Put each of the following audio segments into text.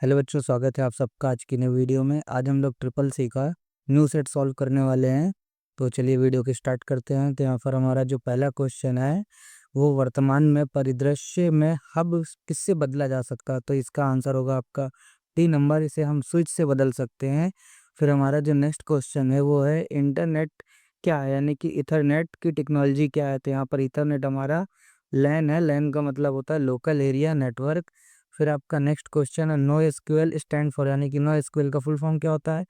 Hello बच्चों, स्वागत है आप सबका आज की नई वीडियो में। आज हम लोग ट्रिपल सी का न्यू सेट सॉल्व करने वाले हैं। तो चलिए वीडियो की स्टार्ट करते हैं। तो यहाँ पर हमारा जो पहला क्वेश्चन है वो वर्तमान में परिदृश्य में हब किससे बदला जा सकता है। तो इसका आंसर होगा आपका डी नंबर, इसे हम स्विच से बदल सकते हैं। फिर हमारा जो नेक्स्ट क्वेश्चन है वो है इंटरनेट क्या है, यानी कि इथरनेट की टेक्नोलॉजी क्या है। तो यहाँ पर इथरनेट हमारा लैन है, लैन का मतलब होता है लोकल एरिया नेटवर्क। फिर आपका नेक्स्ट क्वेश्चन है नो एसक्यूएल स्टैंड फॉर, यानी कि नो एसक्यूएल का फुल फॉर्म क्या होता है।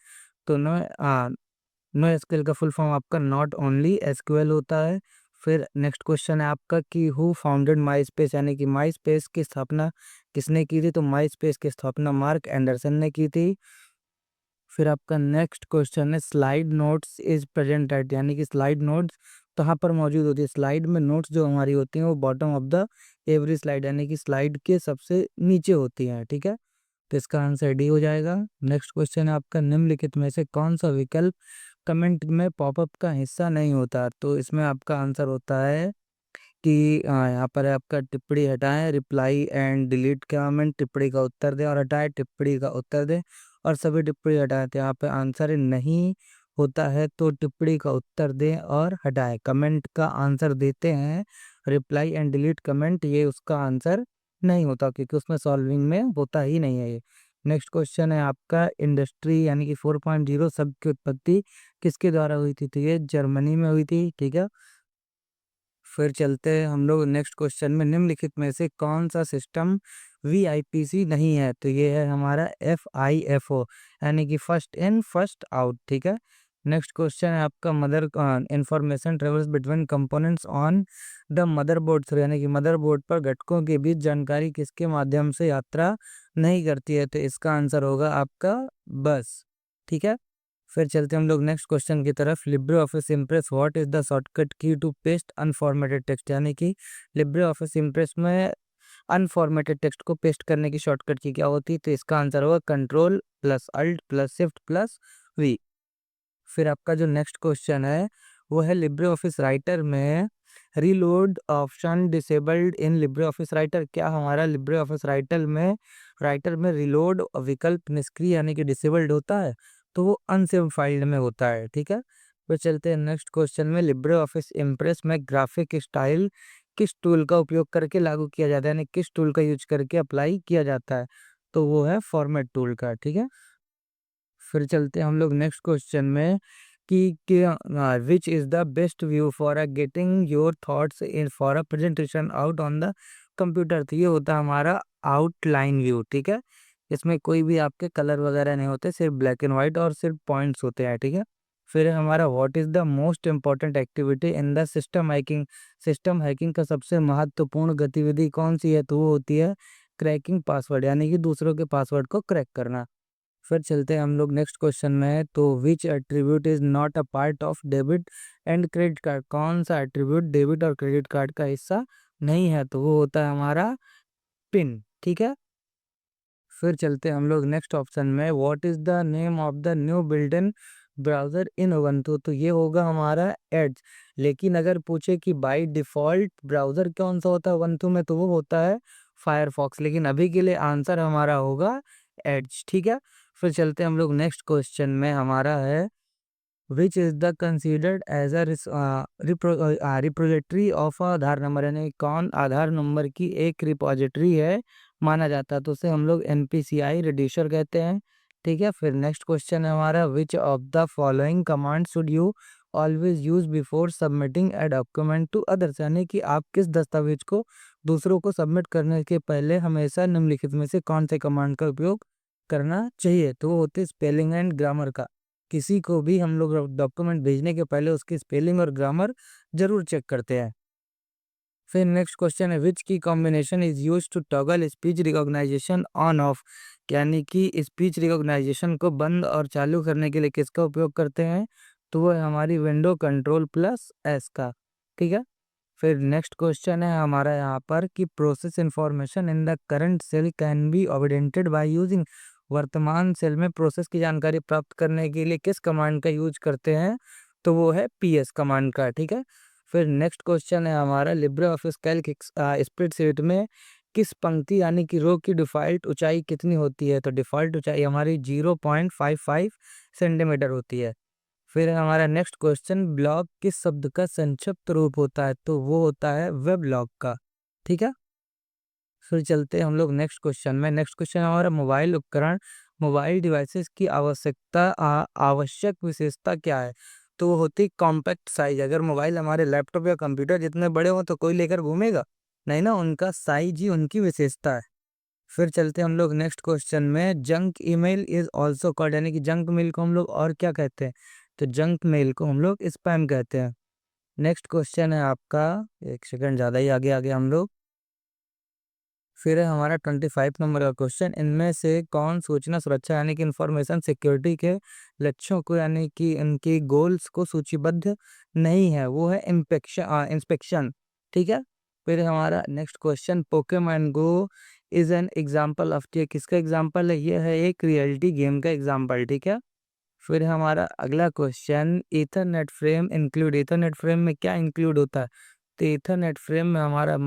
तो नो एसक्यूएल का फुल फॉर्म आपका नॉट ओनली एसक्यूएल होता है। फिर नेक्स्ट क्वेश्चन है आपका कि हु फाउंडेड माई स्पेस, यानी कि माई स्पेस की स्थापना किसने की थी। तो माई स्पेस की स्थापना मार्क एंडरसन ने की थी। फिर आपका नेक्स्ट क्वेश्चन है slide notes is present at, यानी कि स्लाइड नोट्स कहाँ पर मौजूद होती है। स्लाइड में नोट्स जो हमारी होती हैं वो bottom of the every slide, यानी कि स्लाइड के सबसे नीचे होती हैं। ठीक है, तो इसका आंसर डी हो जाएगा। नेक्स्ट क्वेश्चन है आपका निम्नलिखित में से कौन सा विकल्प कमेंट में पॉपअप का हिस्सा नहीं होता। तो इसमें आपका आंसर होता है कि यहाँ पर है आपका टिप्पणी हटाएं, रिप्लाई एंड डिलीट कमेंट, टिप्पणी का उत्तर दें और हटाएं, टिप्पणी का उत्तर दें और सभी टिप्पणी हटाएं। तो यहाँ पे आंसर नहीं होता है, तो टिप्पणी का उत्तर दें और हटाएं। कमेंट का आंसर देते हैं, रिप्लाई एंड डिलीट कमेंट ये उसका आंसर नहीं होता क्योंकि उसमें सॉल्विंग में होता ही नहीं है ये। नेक्स्ट क्वेश्चन है आपका इंडस्ट्री यानी कि 4.0 शब्द की उत्पत्ति किसके द्वारा हुई थी। तो ये जर्मनी में हुई थी। ठीक है, फिर चलते हैं हम लोग नेक्स्ट क्वेश्चन में निम्नलिखित में से कौन सा सिस्टम वीआईपीसी नहीं है। तो ये है हमारा FIFO, यानी कि फर्स्ट इन फर्स्ट आउट। ठीक है, नेक्स्ट क्वेश्चन है आपका mother information travels between components on the motherboard, यानी कि मदरबोर्ड पर घटकों के बीच जानकारी किसके माध्यम से यात्रा नहीं करती है। तो इसका आंसर होगा आपका बस। ठीक है, फिर चलते हम लोग नेक्स्ट क्वेश्चन की तरफ। Libre office impress what is the shortcut की टू पेस्ट अनफॉर्मेटेड टेक्स्ट, यानी कि लिब्रे ऑफिस इम्प्रेस में अनफॉर्मेटेड टेक्स्ट को पेस्ट करने की शॉर्टकट की क्या होती है। तो इसका आंसर होगा control plus alt plus shift plus V. फिर आपका जो नेक्स्ट क्वेश्चन है वो है लिब्रे ऑफिस राइटर में reload option disabled in Libre Office Writer. क्या हमारा लिब्रे ऑफिस राइटर में रीलोड विकल्प निष्क्रिय यानी कि डिसेबल्ड होता है। तो वो अनसेव फाइल में होता है। ठीक है, तो चलते हैं नेक्स्ट क्वेश्चन में। लिब्रे ऑफिस इम्प्रेस में ग्राफिक स्टाइल किस टूल का उपयोग करके लागू किया जाता है, यानी किस टूल का यूज करके अप्लाई किया जाता है। तो वो है फॉर्मेट टूल का। ठीक है, फिर चलते हैं हम लोग नेक्स्ट क्वेश्चन में कि which is the best view for getting your thoughts in for presentation out on the computer. तो ये होता है हमारा आउटलाइन व्यू। ठीक है, इसमें कोई भी आपके कलर वगैरह नहीं होते, सिर्फ ब्लैक एंड वाइट और सिर्फ पॉइंट्स होते हैं। ठीक है, फिर हमारा what is the most important activity in the system hacking. System hacking का सबसे महत्वपूर्ण गतिविधि कौन सी है। तो वो होती है क्रैकिंग पासवर्ड, यानी कि दूसरों के पासवर्ड को क्रैक करना। फिर चलते हैं हम लोग नेक्स्ट क्वेश्चन में। तो which attribute is not a part of debit and credit card. कौन सा एट्रीब्यूट डेबिट और क्रेडिट कार्ड का हिस्सा नहीं है। तो वो होता है हमारा पिन। ठीक है, फिर चलते हैं हम लोग नेक्स्ट ऑप्शन में। What is the name of the new built in browser in Ubuntu. तो ये होगा हमारा एड्ज। लेकिन अगर पूछे कि बाय डिफॉल्ट ब्राउजर कौन सा होता है उबंटू में, तो वो होता है फायरफॉक्स। लेकिन अभी के लिए आंसर हमारा होगा एड्ज। ठीक है, फिर चलते हैं हम लोग नेक्स्ट क्वेश्चन में। हमारा है which is the considered as a repository of Aadhaar number, यानी कौन आधार नंबर की एक रिपोजिटरी है माना जाता है। तो उसे हम लोग NPCI रिड्यूसर कहते हैं। ठीक है, फिर नेक्स्ट क्वेश्चन है हमारा which of the following command should you always use before submitting a document to others, यानी कि आप किस दस्तावेज को दूसरों को सबमिट करने के पहले हमेशा निम्नलिखित में से कौन से कमांड का उपयोग करना चाहिए। तो वो होते स्पेलिंग एंड ग्रामर का। किसी को भी हम लोग डॉक्यूमेंट भेजने के पहले उसकी स्पेलिंग और ग्रामर जरूर चेक करते हैं। फिर नेक्स्ट क्वेश्चन है which key combination is use to toggle speech recognition on off, यानी कि स्पीच रिकॉग्नाइजेशन को बंद और चालू करने के लिए किसका उपयोग करते हैं। तो वो है हमारी विंडो कंट्रोल प्लस एस का। ठीक है, फिर नेक्स्ट क्वेश्चन है हमारा यहाँ पर कि process information in the current cell can be obtained by using. वर्तमान सेल में प्रोसेस की जानकारी प्राप्त करने के लिए किस कमांड का यूज करते हैं। तो वो है PS कमांड का। ठीक है, फिर नेक्स्ट क्वेश्चन है हमारा लिब्रे ऑफिस कैल्क स्प्रेडशीट में किस पंक्ति यानी कि रो की डिफ़ॉल्ट ऊंचाई कितनी होती है? तो डिफ़ॉल्ट ऊंचाई हमारी 0.55 सेंटीमीटर होती है। फिर हमारा नेक्स्ट क्वेश्चन, ब्लॉग किस शब्द का संक्षिप्त रूप होता है? तो वो होता है वेबलॉग का। ठीक है, फिर चलते हैं हम लोग नेक्स्ट क्वेश्चन में। नेक्स्ट क्वेश्चन हमारा, मोबाइल उपकरण, मोबाइल डिवाइसेस की आवश्यक विशेषता क्या है? तो वो होती कॉम्पैक्ट साइज। अगर मोबाइल हमारे लैपटॉप या कंप्यूटर जितने बड़े हों तो कोई लेकर घूमेगा नहीं ना, उनका साइज ही उनकी विशेषता है। फिर चलते हैं हम लोग नेक्स्ट क्वेश्चन में, junk email is also called, यानी कि जंक मेल को हम लोग और क्या कहते हैं? तो जंक मेल को हम लोग स्पैम कहते हैं। नेक्स्ट क्वेश्चन है आपका, एक सेकंड ज़्यादा ही आगे आगे हम लोग। फिर है हमारा 25 नंबर का क्वेश्चन, इनमें से कौन सूचना सुरक्षा यानी कि इंफॉर्मेशन सिक्योरिटी के लक्ष्यों को यानी कि इनकी गोल्स को सूचीबद्ध नहीं है? वो है इंस्पेक्शन। ठीक है, फिर हमारा next question, Pokemon go is an example of, ये किसका एग्जाम्पल है? ये है एक रियलिटी गेम का एग्जाम्पल। ठीक है, फिर हमारा अगला question, Ethernet frame include, Ethernet frame में क्या इंक्लूड होता है? तो ईथरनेट फ्रेम में हमारा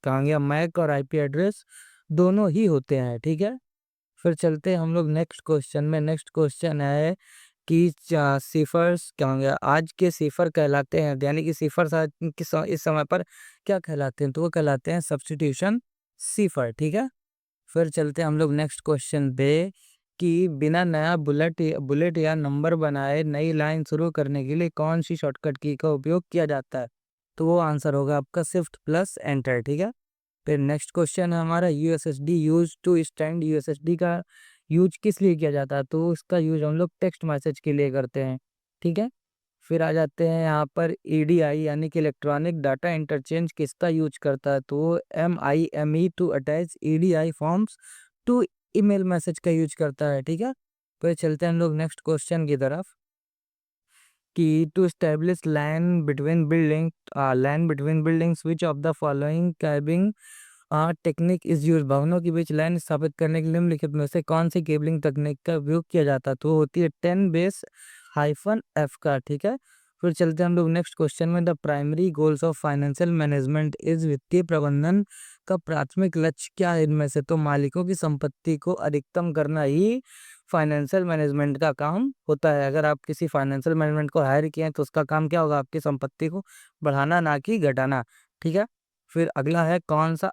कहाँ गया, मैक और आईपी एड्रेस दोनों ही होते हैं। ठीक है, फिर चलते हैं हम लोग नेक्स्ट क्वेश्चन में। नेक्स्ट क्वेश्चन है कि सिफर्स क्या होंगे, आज के सिफर कहलाते हैं, यानी कि सिफर इस समय पर क्या कहलाते हैं? तो वो कहलाते हैं सब्स्टिट्यूशन सिफर। ठीक है, फिर चलते हैं हम लोग नेक्स्ट क्वेश्चन पे कि बिना नया बुलेट या नंबर बनाए नई लाइन शुरू करने के लिए कौन सी शॉर्टकट की का उपयोग किया जाता है? तो वो आंसर होगा आपका शिफ्ट प्लस एंटर। ठीक है, फिर नेक्स्ट क्वेश्चन है हमारा, USSD use to stand, USSD का यूज किस लिए किया जाता है? तो उसका यूज हम लोग टेक्स्ट मैसेज के लिए करते हैं। ठीक है, फिर आ जाते हैं यहाँ पर, ईडीआई यानी कि इलेक्ट्रॉनिक डाटा इंटरचेंज किसका यूज करता है? तो MIME to attach EDI forms to email message का यूज करता है। ठीक है, फिर चलते हैं हम लोग नेक्स्ट क्वेश्चन की तरफ कि to establish LAN between buildings which of the following cabling technique is use, भवनों के बीच लाइन स्थापित करने के लिए निम्नलिखित में से कौन सी केबलिंग तकनीक का उपयोग किया जाता है? तो होती है 10 बेस-F का। ठीक है, फिर चलते हैं हम लोग नेक्स्ट क्वेश्चन में, the primary goals of financial management is, वित्तीय प्रबंधन का प्राथमिक लक्ष्य क्या है इनमें से? तो मालिकों की संपत्ति को अधिकतम करना ही फाइनेंशियल मैनेजमेंट का काम होता है। अगर आप किसी फाइनेंशियल मैनेजमेंट को हायर किए हैं तो उसका काम क्या होगा? आपकी संपत्ति को बढ़ाना, ना कि घटाना। ठीक है, फिर अगला है, कौन सा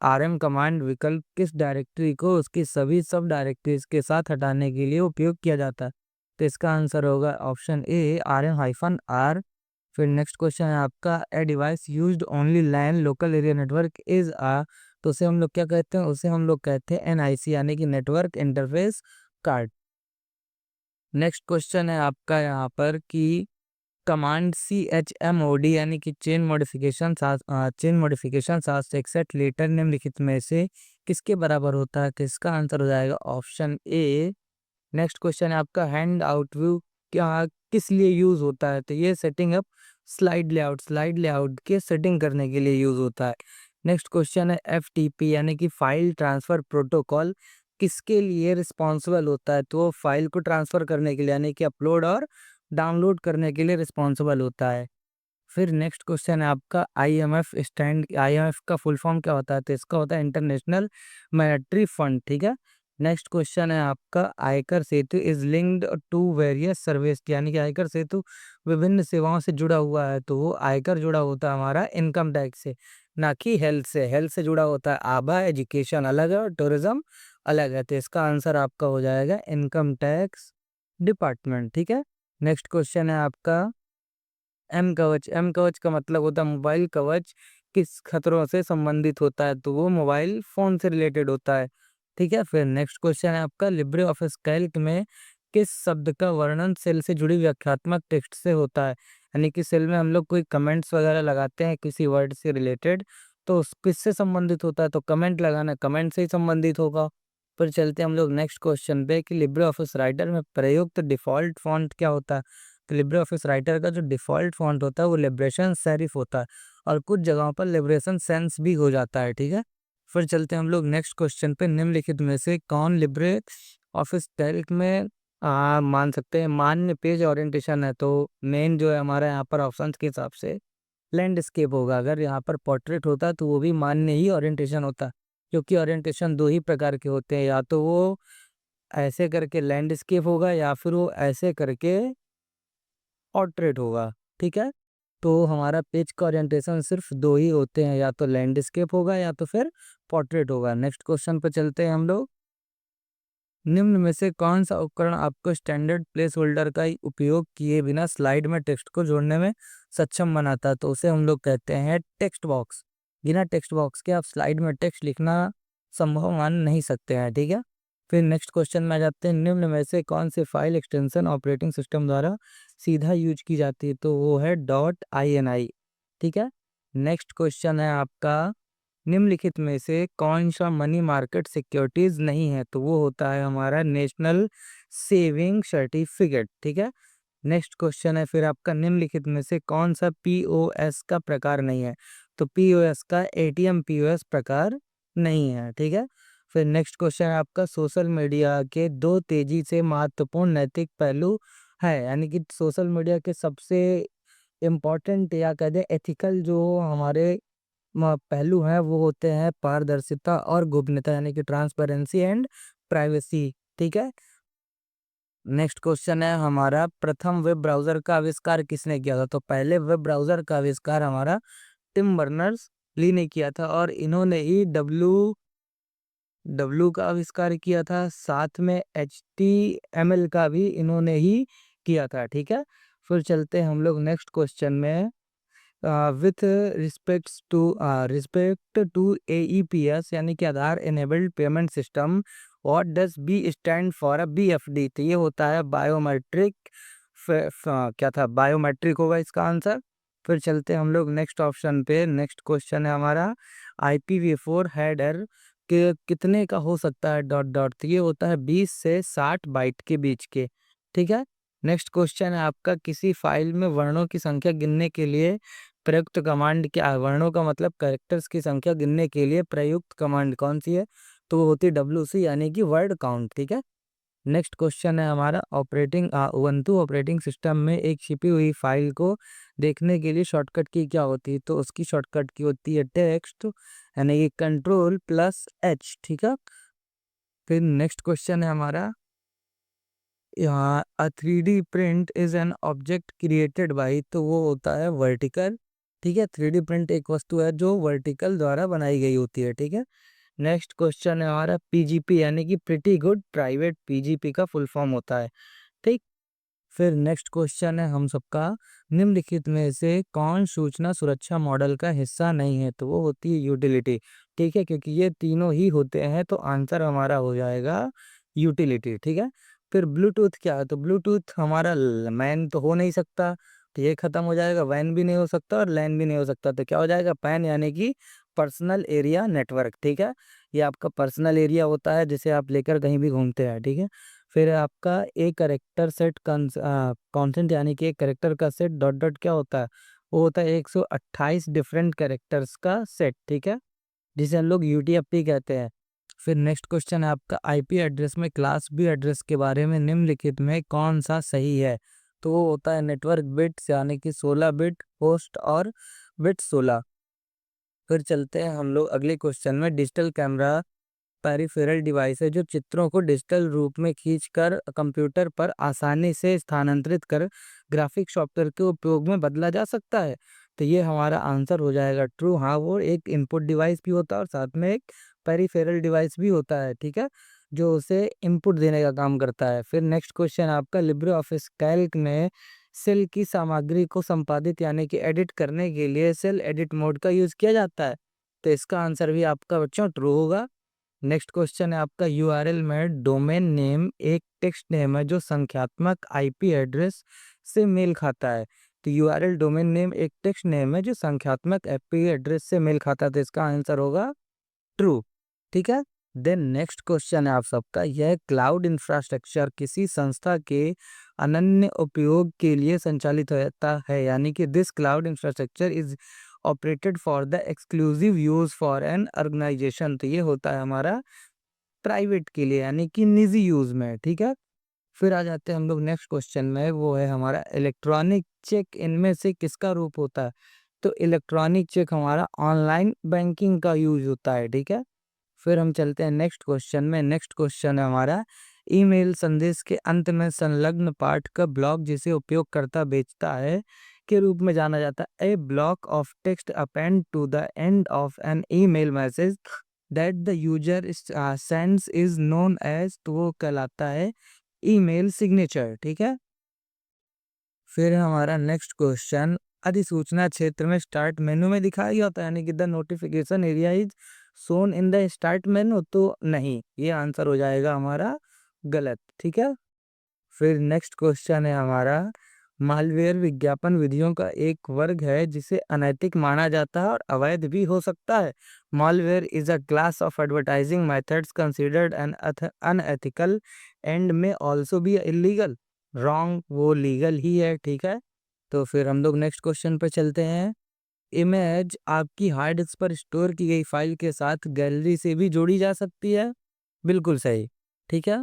RM कमांड विकल्प किस डायरेक्टरी को उसकी सभी सब डायरेक्टरीज के साथ हटाने के लिए उपयोग किया जाता है? तो इसका आंसर होगा ऑप्शन ए, RM-R। फिर नेक्स्ट क्वेश्चन है आपका, a device used only LAN local area network is तो उसे हम लोग क्या कहते हैं? उसे हम लोग कहते हैं NIC यानी कि network interface card. Next question है आपका यहाँ पर कि कमांड CHMOD यानी कि चेन मॉडिफिकेशन 761 लेटर निम्नलिखित में से किसके बराबर होता है? किसका आंसर हो जाएगा ऑप्शन ए। नेक्स्ट क्वेश्चन है आपका, हैंड आउट व्यू क्या किस लिए यूज होता है? तो ये सेटिंग अप स्लाइड लेआउट के सेटिंग करने के लिए यूज होता है। नेक्स्ट क्वेश्चन है, FTP यानी कि फाइल ट्रांसफर प्रोटोकॉल किसके लिए रिस्पॉन्सिबल होता है? तो वो फाइल को ट्रांसफर करने के लिए यानी कि अपलोड और डाउनलोड करने के लिए रिस्पॉन्सिबल होता है। फिर नेक्स्ट क्वेश्चन है आपका, IMF का फुल फॉर्म क्या होता है? तो इसका होता है इंटरनेशनल मॉनेटरी फंड। ठीक है, नेक्स्ट क्वेश्चन है आपका, Aaykar Setu is linked to various service, यानी कि आयकर सेतु विभिन्न सेवाओं से जुड़ा हुआ है। तो वो आयकर जुड़ा होता है हमारा इनकम टैक्स से, ना कि हेल्थ से। हेल्थ से जुड़ा होता है आभा, एजुकेशन अलग है और टूरिज्म अलग है। तो इसका आंसर आपका हो जाएगा इनकम टैक्स डिपार्टमेंट। ठीक है, नेक्स्ट क्वेश्चन है आपका, एम कवच का मतलब होता है मोबाइल कवच किस खतरों से संबंधित होता है? तो वो मोबाइल फोन से रिलेटेड होता है। ठीक है, फिर नेक्स्ट क्वेश्चन है आपका, लिब्रे ऑफिस कैल्क में किस शब्द का वर्णन सेल से जुड़ी व्याख्यात्मक टेक्स्ट से होता है? यानी कि सेल में हम लोग कोई कमेंट्स वगैरह लगाते हैं किसी वर्ड से रिलेटेड, तो किससे संबंधित होता है? तो कमेंट लगाना कमेंट से ही संबंधित होगा। फिर चलते हैं हम लोग नेक्स्ट क्वेश्चन पे कि लिब्रे ऑफिस राइटर में प्रयुक्त डिफॉल्ट फॉन्ट क्या होता है? तो लिब्रे ऑफिस राइटर का जो डिफ़ॉल्ट फ़ॉन्ट होता है वो लिबरेशन सेरिफ होता है और कुछ जगहों पर लिबरेशन सेंस भी हो जाता है। ठीक है, फिर चलते हैं हम लोग नेक्स्ट क्वेश्चन पे, निम्नलिखित में से कौन लिब्रे ऑफिस कैल्क में मान सकते हैं मान्य पेज ओरिएंटेशन है? तो मेन जो है हमारा यहाँ पर ऑप्शंस के हिसाब से लैंडस्केप होगा। अगर यहाँ पर पोर्ट्रेट होता तो वो भी मान्य ही ओरिएंटेशन होता। क्योंकि ओरिएंटेशन दो ही प्रकार के होते हैं, या तो वो ऐसे करके लैंडस्केप होगा या फिर वो ऐसे करके पोर्ट्रेट होगा। ठीक है, तो हमारा पेज का ओरिएंटेशन सिर्फ दो ही होते हैं, या तो लैंडस्केप होगा या तो फिर पोर्ट्रेट होगा। नेक्स्ट क्वेश्चन पे चलते हैं हम लोग। निम्न में से कौन सा उपकरण आपको स्टैंडर्ड प्लेस होल्डर का ही उपयोग किए बिना स्लाइड में टेक्स्ट को जोड़ने में सक्षम बनाता है? तो उसे हम लोग कहते हैं टेक्स्ट बॉक्स। बिना टेक्स्ट बॉक्स के आप स्लाइड में टेक्स्ट लिखना संभव मान नहीं सकते हैं। ठीक है, फिर नेक्स्ट क्वेश्चन में आ जाते हैं। निम्न में से कौन से फाइल एक्सटेंशन ऑपरेटिंग सिस्टम द्वारा सीधा यूज की जाती है? तो वो है .ini। ठीक है, नेक्स्ट क्वेश्चन है आपका, निम्नलिखित में से कौन सा मनी मार्केट सिक्योरिटीज नहीं है? तो वो होता है हमारा नेशनल सेविंग सर्टिफिकेट। ठीक है, नेक्स्ट क्वेश्चन है फिर आपका, निम्नलिखित में से कौन सा पीओएस का प्रकार नहीं है? तो पीओएस का एटीएम पीओएस प्रकार नहीं है। ठीक है, फिर नेक्स्ट क्वेश्चन है आपका, सोशल मीडिया के दो तेजी से महत्वपूर्ण नैतिक पहलू है, यानी कि सोशल मीडिया के सबसे इम्पोर्टेंट या कह दें एथिकल जो हमारे पहलू हैं वो होते हैं पारदर्शिता और गोपनीयता, यानी कि ट्रांसपेरेंसी एंड प्राइवेसी। ठीक है, नेक्स्ट क्वेश्चन है हमारा, प्रथम वेब ब्राउज़र का आविष्कार किसने किया था? तो पहले वेब ब्राउज़र का आविष्कार हमारा टिम बर्नर्स ली ने किया था, और इन्होंने ही डब्ल्यू डब्ल्यू का आविष्कार किया था, साथ में HTML का भी इन्होंने ही किया था। ठीक है, फिर चलते हैं हम लोग नेक्स्ट क्वेश्चन में। विथ रिस्पेक्ट टू AEPS यानी कि Aadhaar enabled payment system, what does B stand for? BFD। तो ये होता है बायोमेट्रिक। क्या था, बायोमेट्रिक होगा इसका आंसर। फिर चलते हैं हम लोग नेक्स्ट ऑप्शन पे। नेक्स्ट क्वेश्चन है हमारा, IPv4 हेडर के कितने का हो सकता है डॉट डॉट? तो ये होता है 20 से 60 बाइट के बीच के। ठीक है, नेक्स्ट क्वेश्चन है आपका, किसी फाइल में वर्णों की संख्या गिनने के लिए प्रयुक्त कमांड क्या है? वर्णों का मतलब कैरेक्टर्स की संख्या गिनने के लिए प्रयुक्त कमांड कौन सी है? तो वो होती है WC, यानी कि वर्ड काउंट। ठीक है, नेक्स्ट क्वेश्चन है हमारा, उबंटू ऑपरेटिंग सिस्टम में एक छिपी हुई फाइल को देखने के लिए शॉर्टकट की क्या होती है? तो उसकी शॉर्टकट की होती है टेक्स्ट, यानी कि Ctrl+H। ठीक है, फिर नेक्स्ट क्वेश्चन है हमारा, यहाँ 3D print is an object created by, तो वो होता है वर्टिकल। ठीक है, 3D प्रिंट एक वस्तु है जो वर्टिकल द्वारा बनाई गई होती है। ठीक है, नेक्स्ट क्वेश्चन है हमारा, PGP यानी कि प्रिटी गुड प्राइवेट PGP का फुल फॉर्म होता है। ठीक, फिर नेक्स्ट क्वेश्चन है हम सबका, निम्नलिखित में से कौन सूचना सुरक्षा मॉडल का हिस्सा नहीं है? तो वो होती है यूटिलिटी। ठीक है, क्योंकि ये तीनों ही होते हैं तो आंसर हमारा हो जाएगा यूटिलिटी। ठीक है, फिर ब्लूटूथ क्या है? तो ब्लूटूथ हमारा मैन तो हो नहीं सकता, तो ये खत्म हो जाएगा, वैन भी नहीं हो सकता और लैन भी नहीं हो सकता, तो क्या हो जाएगा पैन, यानी कि पर्सनल एरिया नेटवर्क। ठीक है, ये आपका पर्सनल एरिया होता है जिसे आप लेकर कहीं भी घूमते हैं। ठीक है, फिर आपका एक करेक्टर सेट कॉन्सेंट, यानी कि एक करेक्टर का सेट डॉट डॉट क्या होता है? वो होता है 128 डिफरेंट करेक्टर्स का सेट। ठीक है, जिसे हम लोग UTF-P कहते हैं। फिर नेक्स्ट क्वेश्चन है आपका, IP एड्रेस में क्लास B एड्रेस के बारे में निम्नलिखित में कौन सा सही है? तो वो होता है नेटवर्क बिट्स, यानी कि 16 बिट, होस्ट और बिट 16। फिर चलते हैं हम लोग अगले क्वेश्चन में, डिजिटल कैमरा पेरिफेरल डिवाइस है जो चित्रों को डिजिटल रूप में खींचकर कंप्यूटर पर आसानी से स्थानांतरित कर ग्राफिक सॉफ्टवेयर के उपयोग में बदला जा सकता है। तो ये हमारा आंसर हो जाएगा ट्रू। हाँ, वो एक इनपुट डिवाइस भी होता है और साथ में एक पेरिफेरल डिवाइस भी होता है। ठीक है, जो उसे इनपुट देने का काम करता है। फिर नेक्स्ट क्वेश्चन आपका, लिब्रे ऑफिस कैल्क में सेल की सामग्री को संपादित यानी कि एडिट करने के लिए सेल एडिट मोड का यूज किया जाता है। तो इसका आंसर भी आपका बच्चों ट्रू होगा। नेक्स्ट क्वेश्चन है आपका, URL में डोमेन नेम एक टेक्स्ट नेम है जो संख्यात्मक IP एड्रेस से मेल खाता है। तो URL डोमेन नेम एक टेक्स्ट नेम है जो संख्यात्मक IP एड्रेस से मेल खाता है, तो इसका आंसर होगा ट्रू। ठीक है, देन नेक्स्ट क्वेश्चन है आप सबका, यह क्लाउड इंफ्रास्ट्रक्चर किसी संस्था के अनन्य उपयोग के लिए संचालित होता है, यानी कि this cloud infrastructure is operated for the exclusive use for an organisation. तो ये होता है हमारा प्राइवेट के लिए, यानी कि निजी यूज में। ठीक है, फिर आ जाते हैं हम लोग नेक्स्ट क्वेश्चन में, वो है हमारा इलेक्ट्रॉनिक चेक इनमें से किसका रूप होता है? तो इलेक्ट्रॉनिक चेक हमारा ऑनलाइन बैंकिंग का यूज होता है। ठीक है, फिर हम चलते हैं नेक्स्ट क्वेश्चन में। नेक्स्ट क्वेश्चन है हमारा, ईमेल संदेश के अंत में संलग्न पाठ का ब्लॉक जिसे उपयोगकर्ता भेजता है के रूप में जाना जाता है। A block of text append to the end of an email message that the user sends is known as, तो वो कहलाता है ईमेल सिग्नेचर। ठीक है। फिर हमारा नेक्स्ट क्वेश्चन, अधिसूचना क्षेत्र में स्टार्ट मेनू में दिखाया गया होता है, यानी कि the notification area is shown in the start menu, तो नहीं, ये आंसर हो जाएगा हमारा गलत। ठीक है। फिर नेक्स्ट क्वेश्चन है हमारा, मालवेयर विज्ञापन विधियों का एक वर्ग है जिसे अनैतिक माना जाता है और अवैध भी हो सकता है। Malware is a class of advertising methods considered an unethical and में ऑल्सो बी इलीगल। रॉन्ग, वो लीगल ही है। ठीक है। तो फिर हम लोग नेक्स्ट क्वेश्चन पे चलते हैं। इमेज आपकी हार्ड डिस्क पर स्टोर की गई फाइल के साथ गैलरी से भी जोड़ी जा सकती है। बिल्कुल सही। ठीक है।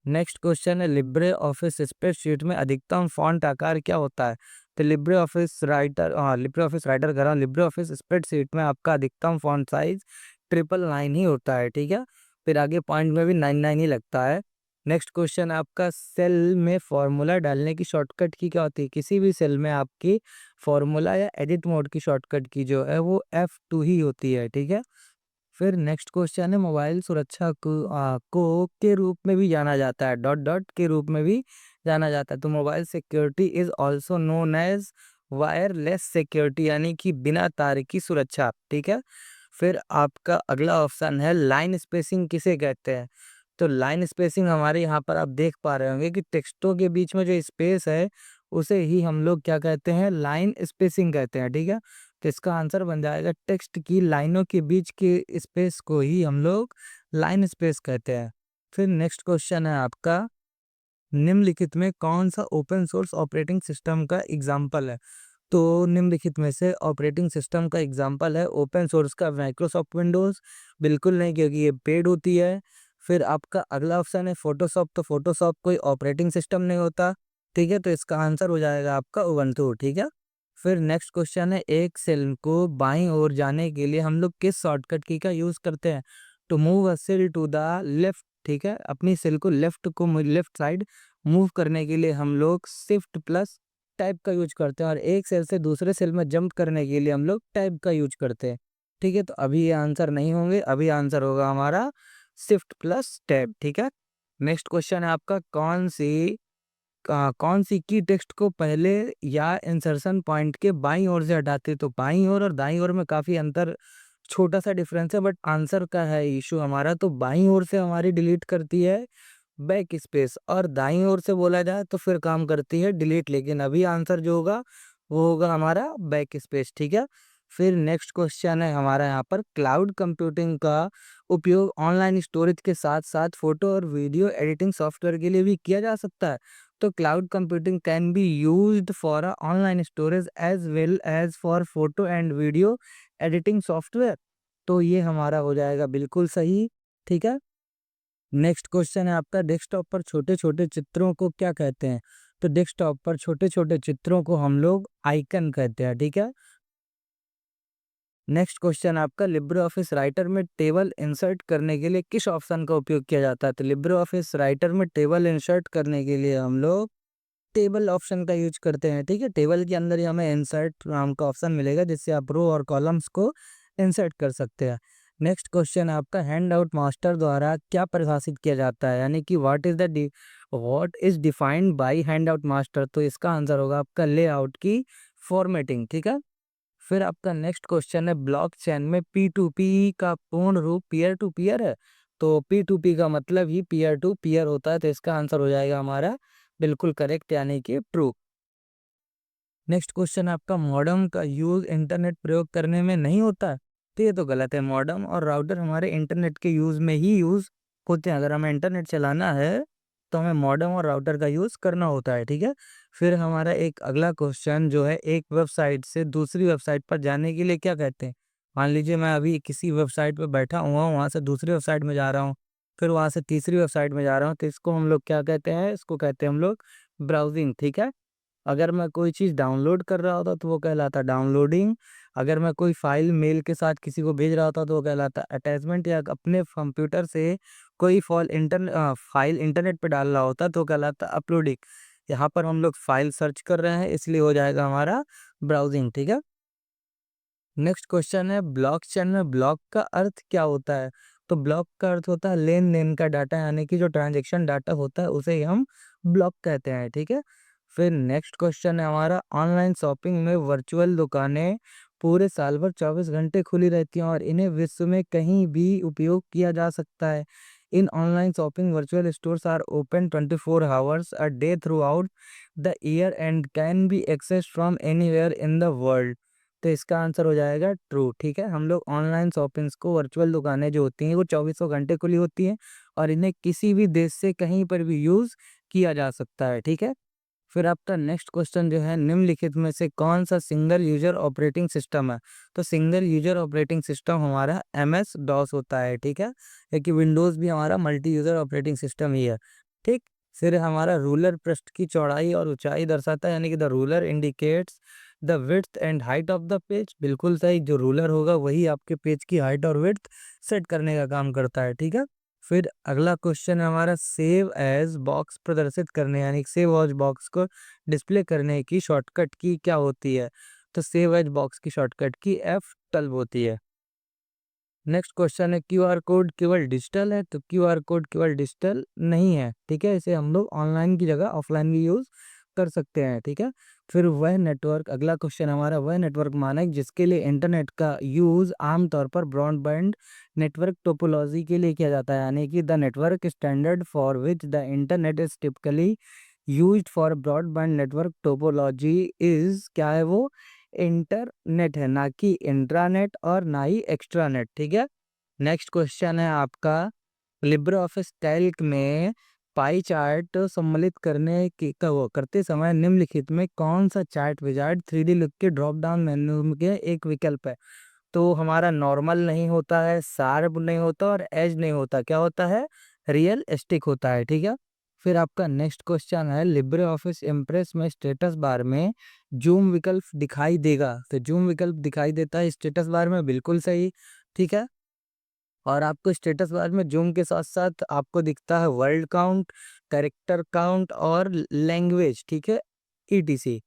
नेक्स्ट क्वेश्चन है, लिब्रे ऑफिस स्प्रेडशीट में अधिकतम फॉन्ट आकार क्या होता है? तो Libre Office writer, Libre Office writer कर रहा हूँ, लिब्रे ऑफिस स्प्रेडशीट में आपका अधिकतम फॉन्ट साइज 999 ही होता है। ठीक है। फिर आगे पॉइंट में भी 99 ही लगता है। नेक्स्ट क्वेश्चन आपका, सेल में फॉर्मूला डालने की शॉर्टकट की क्या होती है? किसी भी सेल में आपकी फॉर्मूला या एडिट मोड की शॉर्टकट की जो है वो F2 ही होती है। ठीक है। फिर नेक्स्ट क्वेश्चन है, मोबाइल सुरक्षा को के रूप में भी जाना जाता है, डॉट डॉट के रूप में भी जाना जाता है। तो mobile security is also known as wireless security, यानी कि बिना तार की सुरक्षा। ठीक है। फिर आपका अगला ऑप्शन है, लाइन स्पेसिंग किसे कहते हैं? तो लाइन स्पेसिंग हमारे यहाँ पर आप देख पा रहे होंगे कि टेक्स्टों के बीच में जो स्पेस है उसे ही हम लोग क्या कहते हैं? लाइन स्पेसिंग कहते हैं। ठीक है। तो इसका आंसर बन जाएगा, टेक्स्ट की लाइनों के बीच के स्पेस को ही हम लोग लाइन स्पेस कहते हैं। फिर नेक्स्ट क्वेश्चन है आपका, निम्नलिखित में कौन सा ओपन सोर्स ऑपरेटिंग सिस्टम का एग्जाम्पल है? तो निम्नलिखित में से ऑपरेटिंग सिस्टम का एग्जाम्पल है ओपन सोर्स का माइक्रोसॉफ्ट विंडोज़? बिल्कुल नहीं, क्योंकि ये पेड होती है। फिर आपका अगला ऑप्शन है फोटोशॉप, तो फोटोशॉप कोई ऑपरेटिंग सिस्टम नहीं होता। ठीक है। तो इसका आंसर हो जाएगा आपका उबंटू। ठीक है। फिर नेक्स्ट क्वेश्चन है, एक सेल को बाईं ओर जाने के लिए हम लोग किस शॉर्टकट की का यूज़ करते हैं? To move a cell to the left. ठीक है। अपनी सेल को लेफ्ट साइड मूव करने के लिए हम लोग शिफ्ट प्लस टाइप का यूज करते हैं, और एक सेल से दूसरे सेल में जंप करने के लिए हम लोग टाइप का यूज करते हैं। ठीक है। तो अभी ये आंसर नहीं होंगे, अभी आंसर होगा हमारा शिफ्ट प्लस टैब। ठीक है। नेक्स्ट क्वेश्चन है आपका, कौन सी की टेक्स्ट को पहले या इंसर्शन पॉइंट के बाईं ओर से हटाते हैं? तो बाईं ओर और दाईं ओर में काफ़ी अंतर, छोटा सा डिफरेंस है, बट आंसर का है इशू हमारा। तो बाईं ओर से हमारी डिलीट करती है बैक स्पेस, और दाईं ओर से बोला जाए तो फिर काम करती है डिलीट, लेकिन अभी आंसर जो होगा वो होगा हमारा बैक स्पेस। ठीक है। फिर नेक्स्ट क्वेश्चन है हमारा यहाँ पर, क्लाउड कंप्यूटिंग का उपयोग ऑनलाइन स्टोरेज के साथ साथ फोटो और वीडियो एडिटिंग सॉफ्टवेयर के लिए भी किया जा सकता है। तो cloud computing can be used for online storage as well as for photo and video editing software. तो ये हमारा हो जाएगा बिल्कुल सही। ठीक है। नेक्स्ट क्वेश्चन है आपका, डेस्कटॉप पर छोटे छोटे चित्रों को क्या कहते हैं? तो डेस्कटॉप पर छोटे छोटे चित्रों को हम लोग आइकन कहते हैं। ठीक है। नेक्स्ट क्वेश्चन आपका, लिब्रे ऑफिस राइटर में टेबल इंसर्ट करने के लिए किस ऑप्शन का उपयोग किया जाता है? तो लिब्रे ऑफिस राइटर में टेबल इंसर्ट करने के लिए हम लोग टेबल ऑप्शन का यूज करते हैं। ठीक है। टेबल के अंदर ही हमें इंसर्ट नाम का ऑप्शन मिलेगा, जिससे आप रो और कॉलम्स को इंसर्ट कर सकते हैं। नेक्स्ट क्वेश्चन आपका, हैंड आउट मास्टर द्वारा क्या परिभाषित किया जाता है, यानी कि what is defined by hand out master? तो इसका आंसर होगा आपका लेआउट की फॉर्मेटिंग। ठीक है। फिर आपका नेक्स्ट क्वेश्चन है, ब्लॉकचेन में P2P का पूर्ण रूप पीयर टू पीयर है? तो P2P का मतलब ही पीयर टू पीयर होता है, तो इसका आंसर हो जाएगा हमारा बिल्कुल करेक्ट, यानी कि ट्रू। नेक्स्ट क्वेश्चन आपका, मॉडेम का यूज इंटरनेट प्रयोग करने में नहीं होता है? तो ये तो गलत है। मॉडेम और राउटर हमारे इंटरनेट के यूज में ही यूज होते हैं। अगर हमें इंटरनेट चलाना है तो हमें मॉडेम और राउटर का यूज करना होता है। ठीक है। फिर हमारा एक अगला क्वेश्चन जो है, एक वेबसाइट से दूसरी वेबसाइट पर जाने के लिए क्या कहते हैं? मान लीजिए मैं अभी किसी वेबसाइट पर बैठा हुआ हूँ, वहाँ से दूसरी वेबसाइट में जा रहा हूँ, फिर वहाँ से तीसरी वेबसाइट में जा रहा हूँ, तो इसको हम लोग क्या कहते हैं? इसको कहते हैं हम लोग ब्राउजिंग। ठीक है। अगर मैं कोई चीज़ डाउनलोड कर रहा होता तो वो कहलाता डाउनलोडिंग। अगर मैं कोई फाइल मेल के साथ किसी को भेज रहा होता तो वो कहलाता अटैचमेंट, या अपने कंप्यूटर से कोई फाइल इंटरनेट पे डाल रहा होता तो कहलाता अपलोडिंग। यहाँ पर हम लोग फाइल सर्च कर रहे हैं इसलिए हो जाएगा हमारा ब्राउजिंग। ठीक है। नेक्स्ट क्वेश्चन है ब्लॉकचेन में ब्लॉक का अर्थ क्या होता है? तो ब्लॉक का अर्थ होता है लेन देन का डाटा, यानी कि जो ट्रांजेक्शन डाटा होता है उसे ही हम ब्लॉक कहते हैं। ठीक है। फिर नेक्स्ट क्वेश्चन है हमारा ऑनलाइन शॉपिंग में वर्चुअल दुकानें पूरे साल भर 24 घंटे खुली रहती हैं और इन्हें विश्व में कहीं भी उपयोग किया जा सकता है। In online shopping virtual stores are open 24 hours a day throughout the year and can be access from anywhere in the world. तो इसका आंसर हो जाएगा ट्रू। ठीक है। हम लोग ऑनलाइन शॉपिंग्स को, वर्चुअल दुकानें जो होती हैं वो 24 घंटे खुली होती हैं और इन्हें किसी भी देश से कहीं पर भी यूज़ किया जा सकता है। ठीक है। फिर आपका नेक्स्ट क्वेश्चन जो है निम्नलिखित में से कौन सा सिंगल यूजर ऑपरेटिंग सिस्टम है? तो सिंगल यूजर ऑपरेटिंग सिस्टम हमारा एमएस डॉस होता है। ठीक है। क्योंकि विंडोज़ भी हमारा मल्टी यूजर ऑपरेटिंग सिस्टम ही है। ठीक। फिर हमारा रूलर पृष्ठ की चौड़ाई और ऊंचाई दर्शाता है, यानी कि the ruler indicates the width and height of the page. बिल्कुल सही, जो रूलर होगा वही आपके पेज की हाइट और विड्थ सेट करने का काम करता है। ठीक है। फिर अगला क्वेश्चन है हमारा सेव एज बॉक्स प्रदर्शित करने, यानी सेव एज बॉक्स को डिस्प्ले करने की शॉर्टकट की क्या होती है? तो सेव एज बॉक्स की शॉर्टकट की F12 होती है। नेक्स्ट क्वेश्चन है क्यूआर कोड केवल डिजिटल है? तो क्यूआर कोड केवल डिजिटल नहीं है। ठीक है। इसे हम लोग ऑनलाइन की जगह ऑफलाइन भी यूज़ कर सकते हैं। ठीक है। फिर वह नेटवर्क, अगला क्वेश्चन हमारा, वह नेटवर्क मानक जिसके लिए इंटरनेट का यूज़ आमतौर पर ब्रॉडबैंड नेटवर्क टोपोलॉजी के लिए किया जाता है, यानी कि the network standard for which the internet is typically used for broadband network topology is, क्या है वो? इंटरनेट है, ना कि इंट्रानेट और ना ही एक्स्ट्रानेट। ठीक है। नेक्स्ट क्वेश्चन है आपका लिब्रे ऑफिस कैल्क में पाई चार्ट सम्मिलित करने की करते समय निम्नलिखित में कौन सा चार्ट विजार्ड 3D लुक के ड्रॉप डाउन मेन्यू के एक विकल्प है? तो हमारा नॉर्मल नहीं होता है, शार्प नहीं होता और एज नहीं होता, क्या होता है? रियल स्टिक होता है। ठीक है। फिर आपका नेक्स्ट क्वेश्चन है लिब्रे ऑफिस इम्प्रेस में स्टेटस बार में जूम विकल्प दिखाई देगा? तो जूम विकल्प दिखाई देता है स्टेटस बार में, बिल्कुल सही। ठीक है। और आपको स्टेटस बार में जूम के साथ साथ आपको दिखता है वर्ड काउंट, कैरेक्टर काउंट और लैंग्वेज। ठीक है। ईटीसी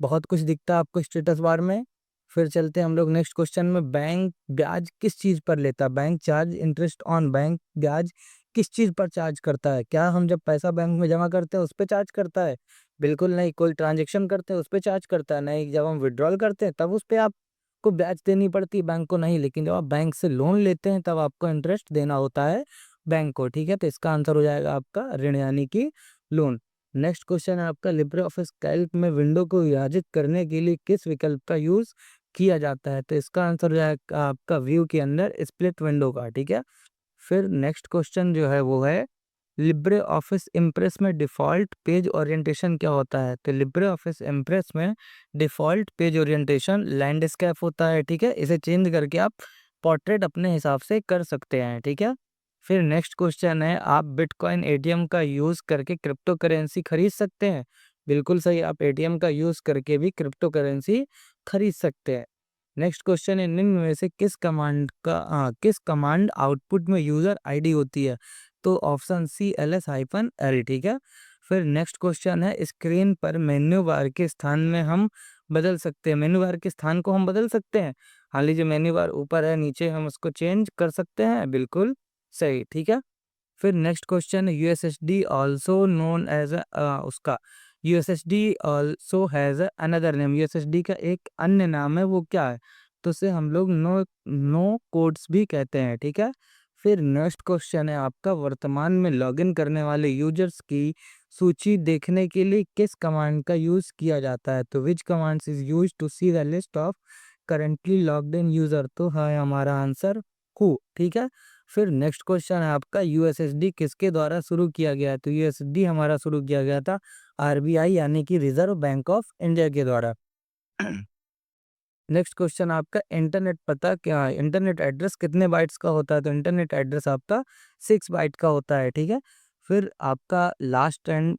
बहुत कुछ दिखता है आपको स्टेटस बार में। फिर चलते हैं हम लोग नेक्स्ट क्वेश्चन में, बैंक ब्याज किस चीज़ पर लेता है? Bank charge interest on, bank ब्याज किस चीज़ पर चार्ज करता है? क्या हम जब पैसा बैंक में जमा करते हैं उस पे चार्ज करता है? बिल्कुल नहीं। कोई ट्रांजेक्शन करते हैं उस पे चार्ज करता है? नहीं। जब हम विड्रॉल करते हैं तब उस पे आपको ब्याज देनी पड़ती है बैंक को, नहीं। लेकिन जब आप बैंक से लोन लेते हैं तब आपको इंटरेस्ट देना होता है बैंक को। ठीक है। तो इसका आंसर हो जाएगा आपका ऋण, यानी कि लोन। नेक्स्ट क्वेश्चन है आपका लिब्रे ऑफिस कैल्क में विंडो को विभाजित करने के लिए किस विकल्प का यूज किया जाता है? तो इसका आंसर हो जाएगा आपका व्यू के अंदर स्प्लिट विंडो का। ठीक है। फिर नेक्स्ट क्वेश्चन जो है वो है लिब्रे ऑफिस इम्प्रेस में डिफ़ॉल्ट पेज ओरिएंटेशन क्या होता है? तो लिब्रे ऑफिस इम्प्रेस में डिफ़ॉल्ट पेज ओरिएंटेशन लैंडस्केप होता है। ठीक है। इसे चेंज करके आप पोर्ट्रेट अपने हिसाब से कर सकते हैं। ठीक है। फिर नेक्स्ट क्वेश्चन है आप बिटकॉइन एटीएम का यूज़ करके क्रिप्टो करेंसी खरीद सकते हैं? बिल्कुल सही, आप एटीएम का यूज़ करके भी क्रिप्टो करेंसी खरीद सकते हैं। नेक्स्ट क्वेश्चन है निम्न में से किस कमांड आउटपुट में यूज़र आईडी होती है? तो ऑप्शन सी ls-l। ठीक है। फिर नेक्स्ट क्वेश्चन है स्क्रीन पर मेन्यू बार के स्थान में हम बदल सकते हैं, मेन्यू बार के स्थान को हम बदल सकते हैं? हाँ, लीजिए मेन्यू बार ऊपर है नीचे हम उसको चेंज कर सकते हैं, बिल्कुल सही। ठीक है। फिर नेक्स्ट क्वेश्चन है यूएसएसडी ऑल्सो नोन एज उसका USSD also has another name, USSD का एक अन्य नाम है, वो क्या है? तो उसे हम लोग नो नो कोड्स भी कहते हैं। ठीक है। फिर नेक्स्ट क्वेश्चन है आपका वर्तमान में लॉगिन करने वाले यूजर्स की सूची देखने के लिए किस कमांड का यूज़ किया जाता है? तो which commands is use to see the list of currently logged in user? तो है हमारा आंसर हु। ठीक है। फिर नेक्स्ट क्वेश्चन है आपका यूएसएसडी किसके द्वारा शुरू किया गया है? तो यूएसएसडी हमारा शुरू किया गया था आरबीआई, यानी कि रिजर्व बैंक ऑफ इंडिया के द्वारा। नेक्स्ट क्वेश्चन आपका इंटरनेट पता क्या है? इंटरनेट एड्रेस कितने बाइट्स का होता है? तो इंटरनेट एड्रेस आपका 6 बाइट का होता है। ठीक है। फिर आपका लास्ट एंड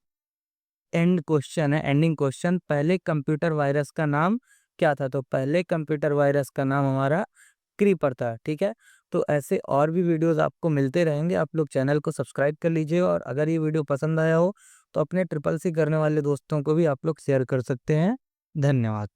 एंड क्वेश्चन है, एंडिंग क्वेश्चन, पहले कंप्यूटर वायरस का नाम क्या था? तो पहले कंप्यूटर वायरस का नाम हमारा क्रीपर था। ठीक है, तो ऐसे और भी वीडियोस आपको मिलते रहेंगे। आप लोग चैनल को सब्सक्राइब कर लीजिए, और अगर ये वीडियो पसंद आया हो तो अपने ट्रिपल सी करने वाले दोस्तों को भी आप लोग शेयर कर सकते हैं। धन्यवाद।